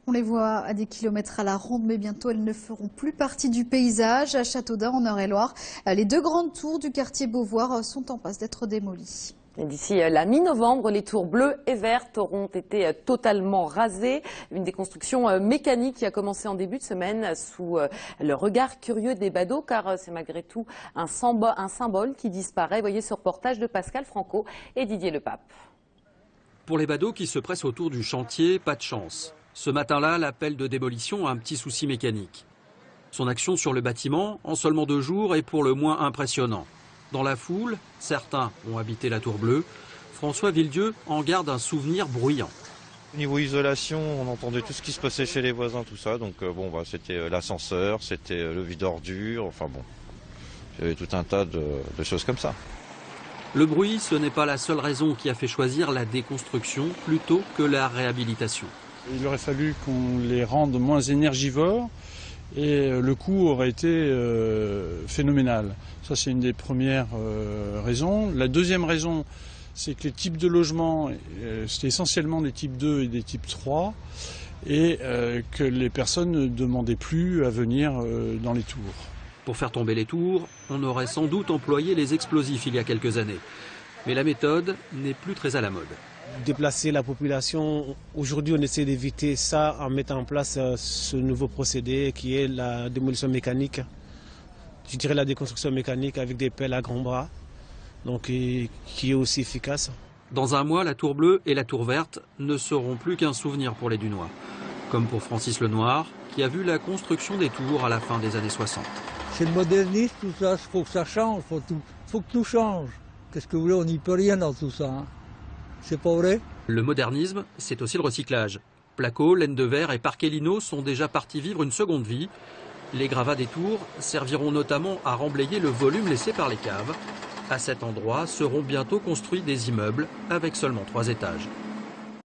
On les voit à des kilomètres à la ronde, mais bientôt elles ne feront plus partie du paysage. À Châteaudun, en Eure-et-Loire, les deux grandes tours du quartier Beauvoir sont en passe d'être démolies. D'ici la mi-novembre, les tours bleues et vertes auront été totalement rasées. Une déconstruction mécanique qui a commencé en début de semaine sous le regard curieux des badauds, car c'est malgré tout un symbole qui disparaît. Voyez ce reportage de Pascal Franco et Didier Lepape. Pour les badauds qui se pressent autour du chantier, pas de chance. Ce matin-là, l'appel de démolition a un petit souci mécanique. Son action sur le bâtiment, en seulement 2 jours, est pour le moins impressionnant. Dans la foule, certains ont habité la tour bleue. François Villedieu en garde un souvenir bruyant. Au niveau isolation, on entendait tout ce qui se passait chez les voisins, tout ça. Donc c'était l'ascenseur, c'était le vide ordure, enfin bon, il y avait tout un tas de choses comme ça. Le bruit, ce n'est pas la seule raison qui a fait choisir la déconstruction plutôt que la réhabilitation. Il aurait fallu qu'on les rende moins énergivores et le coût aurait été phénoménal. Ça, c'est une des premières raisons. La deuxième raison, c'est que les types de logements, c'était essentiellement des types 2 et des types 3 et que les personnes ne demandaient plus à venir dans les tours. Pour faire tomber les tours, on aurait sans doute employé les explosifs il y a quelques années. Mais la méthode n'est plus très à la mode. Déplacer la population, aujourd'hui on essaie d'éviter ça en mettant en place ce nouveau procédé qui est la démolition mécanique. Je dirais la déconstruction mécanique avec des pelles à grands bras, donc qui est aussi efficace. Dans un mois, la tour bleue et la tour verte ne seront plus qu'un souvenir pour les Dunois. Comme pour Francis Lenoir, qui a vu la construction des tours à la fin des années 60. C'est le modernisme, tout ça, il faut que ça change, faut que tout change. Qu'est-ce que vous voulez, on n'y peut rien dans tout ça. Hein. C'est pas vrai? Le modernisme, c'est aussi le recyclage. Placo, laine de verre et parquet lino sont déjà partis vivre une seconde vie. Les gravats des tours serviront notamment à remblayer le volume laissé par les caves. À cet endroit seront bientôt construits des immeubles avec seulement 3 étages.